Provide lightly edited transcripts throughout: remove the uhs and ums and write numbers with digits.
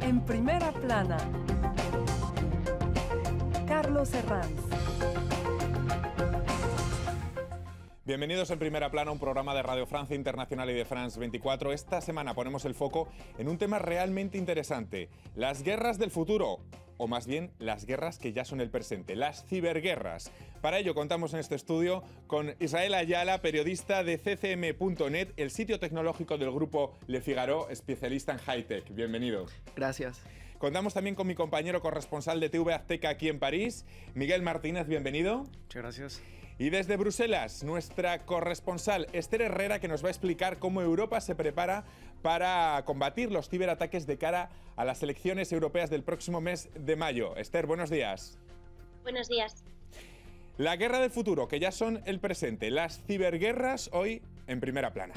En primera plana, Carlos Herranz. Bienvenidos en Primera Plana, un programa de Radio Francia Internacional y de France 24. Esta semana ponemos el foco en un tema realmente interesante: las guerras del futuro, o más bien las guerras que ya son el presente, las ciberguerras. Para ello contamos en este estudio con Israel Ayala, periodista de ccm.net, el sitio tecnológico del grupo Le Figaro, especialista en high-tech. Bienvenido. Gracias. Contamos también con mi compañero corresponsal de TV Azteca aquí en París, Miguel Martínez. Bienvenido. Muchas gracias. Y desde Bruselas, nuestra corresponsal Esther Herrera, que nos va a explicar cómo Europa se prepara para combatir los ciberataques de cara a las elecciones europeas del próximo mes de mayo. Esther, buenos días. Buenos días. La guerra del futuro, que ya son el presente. Las ciberguerras, hoy en Primera Plana.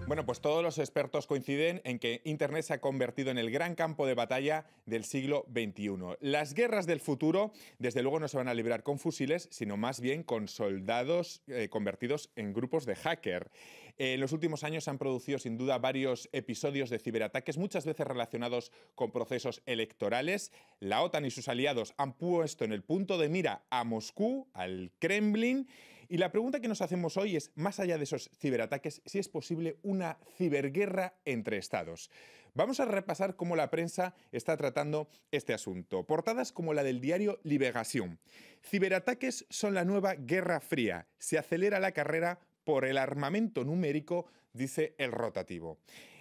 Bueno, pues todos los expertos coinciden en que Internet se ha convertido en el gran campo de batalla del siglo XXI. Las guerras del futuro, desde luego, no se van a librar con fusiles, sino más bien con soldados convertidos en grupos de hacker. En los últimos años se han producido, sin duda, varios episodios de ciberataques, muchas veces relacionados con procesos electorales. La OTAN y sus aliados han puesto en el punto de mira a Moscú, al Kremlin. Y la pregunta que nos hacemos hoy es, más allá de esos ciberataques, si es posible una ciberguerra entre estados. Vamos a repasar cómo la prensa está tratando este asunto. Portadas como la del diario Libération. Ciberataques son la nueva Guerra Fría. Se acelera la carrera por el armamento numérico, dice el rotativo.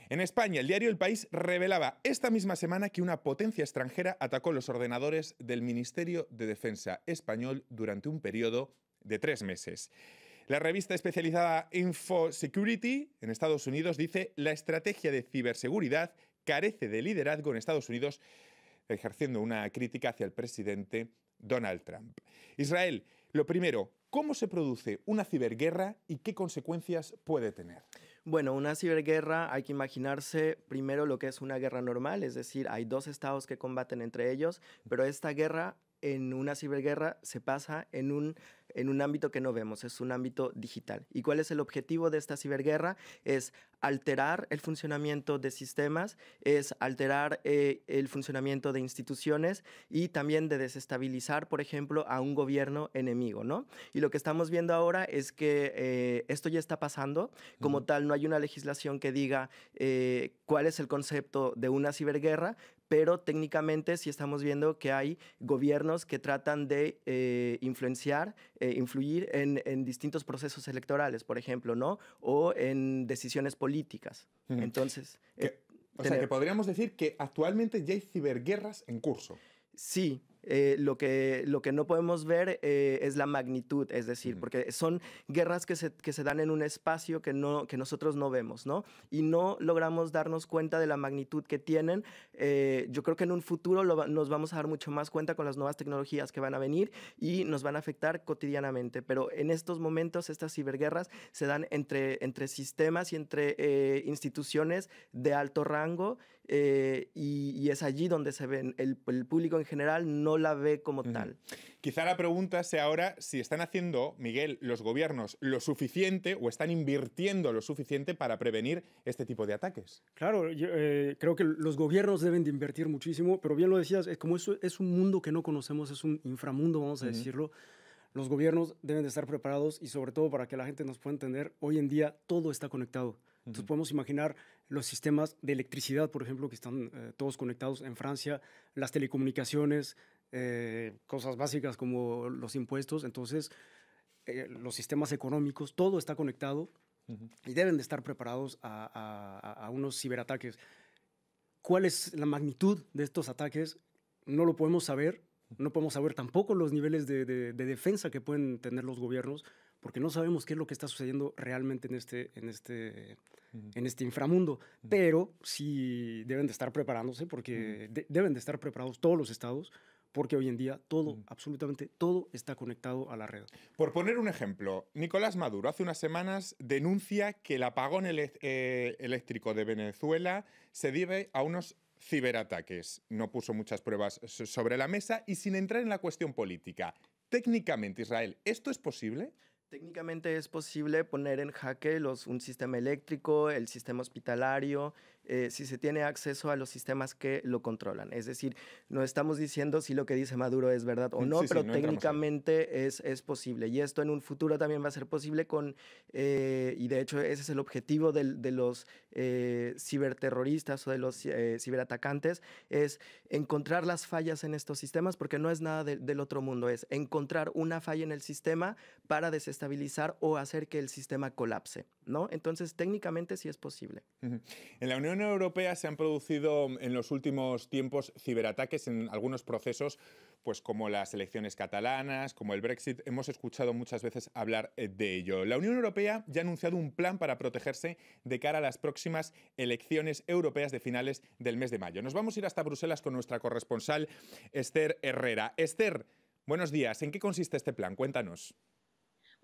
En España, el diario El País revelaba esta misma semana que una potencia extranjera atacó los ordenadores del Ministerio de Defensa español durante un periodo de 3 meses. La revista especializada InfoSecurity en Estados Unidos dice: la estrategia de ciberseguridad carece de liderazgo en Estados Unidos, ejerciendo una crítica hacia el presidente Donald Trump. Israel, lo primero, ¿cómo se produce una ciberguerra y qué consecuencias puede tener? Bueno, una ciberguerra hay que imaginarse primero lo que es una guerra normal, es decir, hay 2 estados que combaten entre ellos, pero esta guerra, en una ciberguerra, se pasa en un ámbito que no vemos, es un ámbito digital. ¿Y cuál es el objetivo de esta ciberguerra? Es alterar el funcionamiento de sistemas, es alterar el funcionamiento de instituciones y también de desestabilizar, por ejemplo, a un gobierno enemigo, ¿no? Y lo que estamos viendo ahora es que esto ya está pasando. Como tal, no hay una legislación que diga cuál es el concepto de una ciberguerra, pero técnicamente sí estamos viendo que hay gobiernos que tratan de influir en distintos procesos electorales, por ejemplo, ¿no? O en decisiones políticas. Entonces, o sea, que podríamos decir que actualmente ya hay ciberguerras en curso. Sí. Lo que no podemos ver es la magnitud, es decir, porque son guerras que se dan en un espacio que nosotros no vemos, ¿no? Y no logramos darnos cuenta de la magnitud que tienen. Yo creo que en un futuro nos vamos a dar mucho más cuenta con las nuevas tecnologías que van a venir y nos van a afectar cotidianamente, pero en estos momentos estas ciberguerras se dan entre sistemas y entre instituciones de alto rango y es allí donde se ven. El público en general no la ve como tal. Quizá la pregunta sea ahora si están haciendo, Miguel, los gobiernos lo suficiente o están invirtiendo lo suficiente para prevenir este tipo de ataques. Claro, yo, creo que los gobiernos deben de invertir muchísimo, pero bien lo decías, como eso es un mundo que no conocemos, es un inframundo, vamos a decirlo. Los gobiernos deben de estar preparados y sobre todo para que la gente nos pueda entender, hoy en día todo está conectado. Entonces podemos imaginar los sistemas de electricidad, por ejemplo, que están todos conectados en Francia, las telecomunicaciones, cosas básicas como los impuestos. Entonces, los sistemas económicos, todo está conectado y deben de estar preparados a unos ciberataques. ¿Cuál es la magnitud de estos ataques? No lo podemos saber. No podemos saber tampoco los niveles de defensa que pueden tener los gobiernos, porque no sabemos qué es lo que está sucediendo realmente en este inframundo. Pero sí deben de estar preparándose, porque deben de estar preparados todos los estados, porque hoy en día todo, absolutamente todo, está conectado a la red. Por poner un ejemplo, Nicolás Maduro hace unas semanas denuncia que el apagón eléctrico de Venezuela se debe a unos ciberataques. No puso muchas pruebas sobre la mesa y sin entrar en la cuestión política. Técnicamente, Israel, ¿esto es posible? Técnicamente es posible poner en jaque un sistema eléctrico, el sistema hospitalario, si se tiene acceso a los sistemas que lo controlan. Es decir, no estamos diciendo si lo que dice Maduro es verdad o no, Sí, pero no entramos ahí. técnicamente es posible. Y esto en un futuro también va a ser posible y de hecho ese es el objetivo de los ciberterroristas o de los ciberatacantes, es encontrar las fallas en estos sistemas, porque no es nada del otro mundo, es encontrar una falla en el sistema para desestabilizar o hacer que el sistema colapse, ¿no? Entonces, técnicamente sí es posible. En la Unión Europea se han producido en los últimos tiempos ciberataques en algunos procesos, pues como las elecciones catalanas, como el Brexit. Hemos escuchado muchas veces hablar de ello. La Unión Europea ya ha anunciado un plan para protegerse de cara a las próximas elecciones europeas de finales del mes de mayo. Nos vamos a ir hasta Bruselas con nuestra corresponsal Esther Herrera. Esther, buenos días. ¿En qué consiste este plan? Cuéntanos.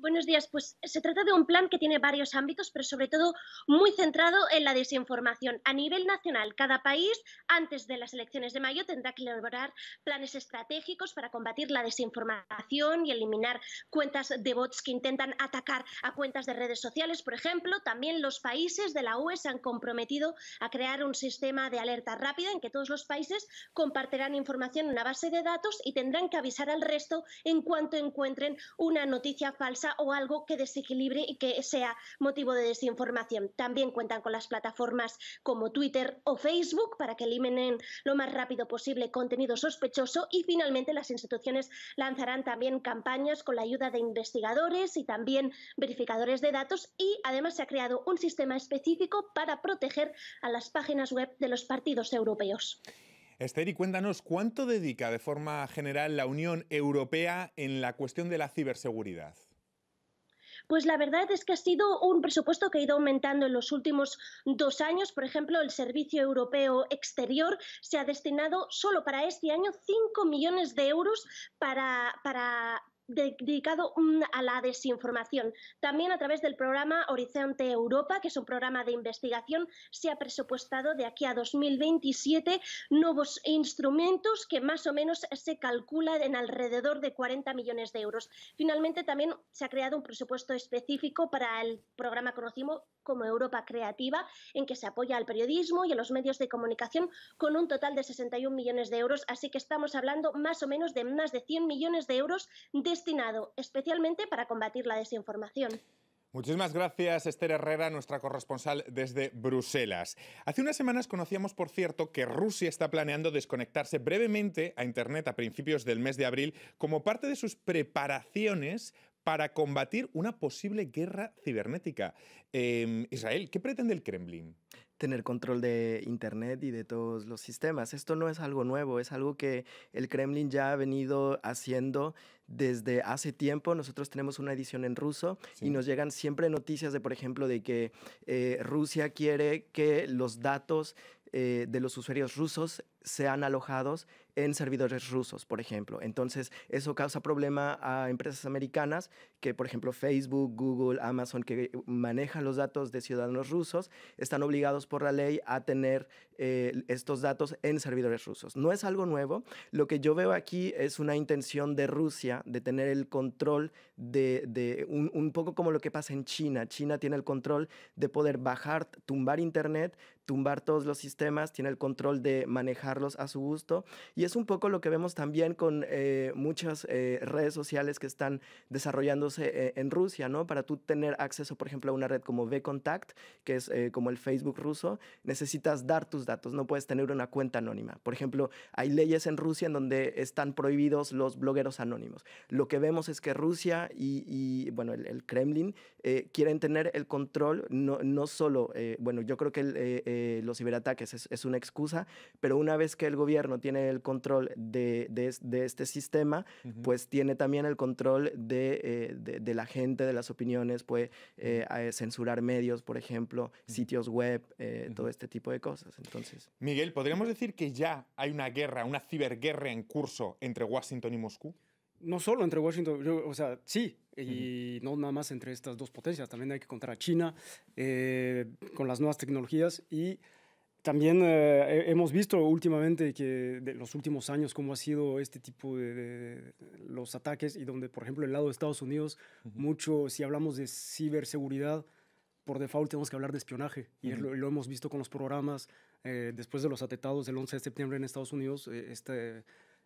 Buenos días. Pues se trata de un plan que tiene varios ámbitos, pero sobre todo muy centrado en la desinformación. A nivel nacional, cada país, antes de las elecciones de mayo, tendrá que elaborar planes estratégicos para combatir la desinformación y eliminar cuentas de bots que intentan atacar a cuentas de redes sociales. Por ejemplo, también los países de la UE se han comprometido a crear un sistema de alerta rápida en que todos los países compartirán información en una base de datos y tendrán que avisar al resto en cuanto encuentren una noticia falsa o algo que desequilibre y que sea motivo de desinformación. También cuentan con las plataformas como Twitter o Facebook para que eliminen lo más rápido posible contenido sospechoso, y finalmente las instituciones lanzarán también campañas con la ayuda de investigadores y también verificadores de datos, y además se ha creado un sistema específico para proteger a las páginas web de los partidos europeos. Esther, y cuéntanos, ¿cuánto dedica de forma general la Unión Europea en la cuestión de la ciberseguridad? Pues la verdad es que ha sido un presupuesto que ha ido aumentando en los últimos 2 años. Por ejemplo, el Servicio Europeo Exterior se ha destinado solo para este año 5 millones de euros dedicado a la desinformación. También a través del programa Horizonte Europa, que es un programa de investigación, se ha presupuestado de aquí a 2027 nuevos instrumentos que más o menos se calcula en alrededor de 40 millones de euros. Finalmente, también se ha creado un presupuesto específico para el programa conocido como Europa Creativa, en que se apoya al periodismo y a los medios de comunicación con un total de 61 millones de euros. Así que estamos hablando más o menos de más de 100 millones de euros destinado especialmente para combatir la desinformación. Muchísimas gracias, Esther Herrera, nuestra corresponsal desde Bruselas. Hace unas semanas conocíamos, por cierto, que Rusia está planeando desconectarse brevemente a Internet a principios del mes de abril como parte de sus preparaciones para combatir una posible guerra cibernética. Israel, ¿qué pretende el Kremlin? Tener control de Internet y de todos los sistemas. Esto no es algo nuevo, es algo que el Kremlin ya ha venido haciendo desde hace tiempo. Nosotros tenemos una edición en ruso y nos llegan siempre noticias de, por ejemplo, de que Rusia quiere que los datos de los usuarios rusos sean alojados en servidores rusos, por ejemplo. Entonces, eso causa problema a empresas americanas que, por ejemplo, Facebook, Google, Amazon, que manejan los datos de ciudadanos rusos, están obligados por la ley a tener estos datos en servidores rusos. No es algo nuevo. Lo que yo veo aquí es una intención de Rusia de tener el control de un poco como lo que pasa en China. China tiene el control de poder bajar, tumbar Internet, tumbar todos los sistemas, tiene el control de manejarlos a su gusto. Y es un poco lo que vemos también con muchas redes sociales que están desarrollándose en Rusia, ¿no? Para tú tener acceso, por ejemplo, a una red como VKontakte, que es como el Facebook ruso, necesitas dar tus datos, no puedes tener una cuenta anónima. Por ejemplo, hay leyes en Rusia en donde están prohibidos los blogueros anónimos. Lo que vemos es que Rusia y bueno, el Kremlin quieren tener el control, no solo, bueno, yo creo que los ciberataques es una excusa, pero una vez que el gobierno tiene el control de este sistema, pues tiene también el control de la gente, de las opiniones, puede censurar medios, por ejemplo, sitios web, todo este tipo de cosas. Entonces, Miguel, ¿podríamos decir que ya hay una guerra, una ciberguerra en curso entre Washington y Moscú? No solo entre Washington, o sea, sí, y no nada más entre estas dos potencias, también hay que contar a China con las nuevas tecnologías y También hemos visto últimamente que de los últimos años cómo ha sido este tipo de los ataques y donde, por ejemplo, el lado de Estados Unidos, mucho, si hablamos de ciberseguridad, por default tenemos que hablar de espionaje. Y lo hemos visto con los programas después de los atentados del 11 de septiembre en Estados Unidos,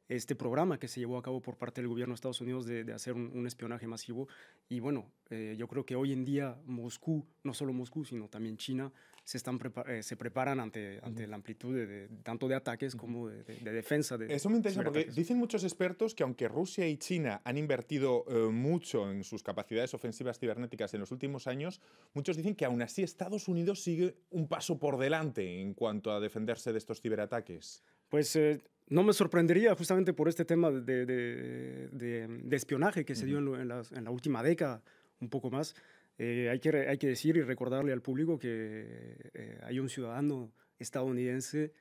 este programa que se llevó a cabo por parte del gobierno de Estados Unidos de hacer un espionaje masivo. Y bueno, yo creo que hoy en día Moscú, no solo Moscú, sino también China, se preparan ante la amplitud tanto de ataques como de defensa. Eso me interesa porque dicen muchos expertos que aunque Rusia y China han invertido mucho en sus capacidades ofensivas cibernéticas en los últimos años, muchos dicen que aún así Estados Unidos sigue un paso por delante en cuanto a defenderse de estos ciberataques. Pues no me sorprendería justamente por este tema de espionaje que se dio en la última década, un poco más. Hay que decir y recordarle al público que hay un ciudadano estadounidense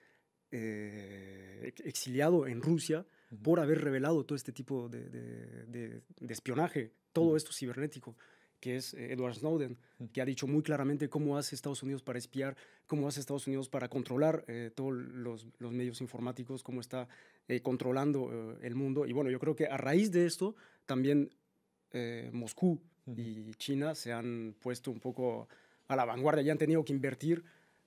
exiliado en Rusia por haber revelado todo este tipo de espionaje, todo esto cibernético, que es Edward Snowden, que ha dicho muy claramente cómo hace Estados Unidos para espiar, cómo hace Estados Unidos para controlar todos los medios informáticos, cómo está controlando el mundo. Y bueno, yo creo que a raíz de esto también Moscú y China se han puesto un poco a la vanguardia y han tenido que invertir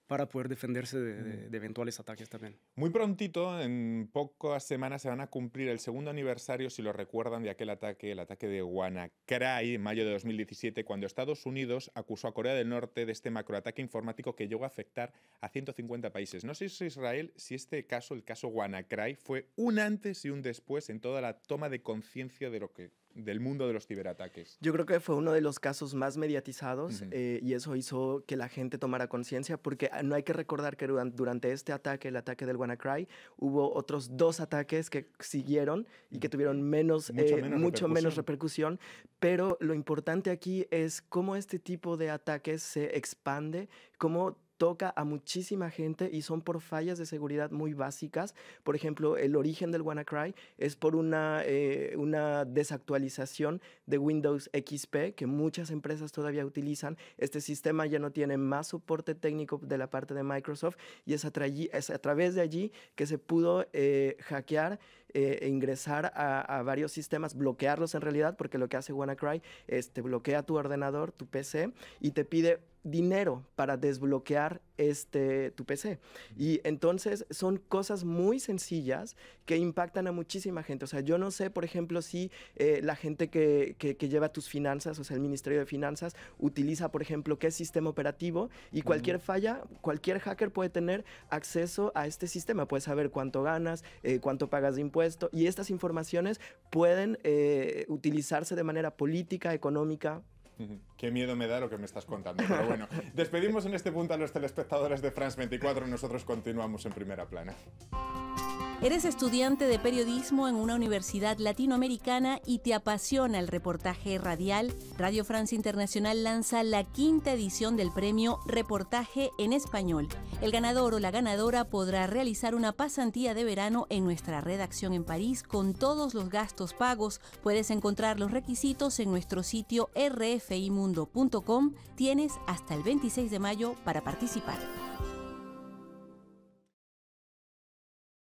para poder defenderse de eventuales ataques también. Muy prontito, en pocas semanas, se van a cumplir el segundo aniversario, si lo recuerdan, de aquel ataque, el ataque de WannaCry, en mayo de 2017, cuando Estados Unidos acusó a Corea del Norte de este macroataque informático que llegó a afectar a 150 países. No sé, Israel, si este caso, el caso WannaCry, fue un antes y un después en toda la toma de conciencia del mundo de los ciberataques. Yo creo que fue uno de los casos más mediatizados y eso hizo que la gente tomara conciencia, porque no hay que recordar que durante este ataque, el ataque del WannaCry, hubo otros 2 ataques que siguieron y que tuvieron mucho menos repercusión, pero lo importante aquí es cómo este tipo de ataques se expande, cómo toca a muchísima gente y son por fallas de seguridad muy básicas. Por ejemplo, el origen del WannaCry es por una desactualización de Windows XP que muchas empresas todavía utilizan. Este sistema ya no tiene más soporte técnico de la parte de Microsoft y es a través de allí que se pudo hackear e ingresar a varios sistemas, bloquearlos en realidad, porque lo que hace WannaCry es te bloquea tu ordenador, tu PC, y te pide dinero para desbloquear tu PC. Y entonces son cosas muy sencillas que impactan a muchísima gente. O sea, yo no sé, por ejemplo, si la gente que lleva tus finanzas, o sea, el Ministerio de Finanzas, utiliza, por ejemplo, qué sistema operativo, y cualquier falla, cualquier hacker puede tener acceso a este sistema. Puede saber cuánto ganas, cuánto pagas de impuesto, y estas informaciones pueden utilizarse de manera política, económica. Qué miedo me da lo que me estás contando, pero bueno, despedimos en este punto a los telespectadores de France 24, nosotros continuamos en Primera Plana. Eres estudiante de periodismo en una universidad latinoamericana y te apasiona el reportaje radial. Radio France Internacional lanza la 5ª edición del premio Reportaje en Español. El ganador o la ganadora podrá realizar una pasantía de verano en nuestra redacción en París con todos los gastos pagos. Puedes encontrar los requisitos en nuestro sitio rfimundo.com. Tienes hasta el 26 de mayo para participar.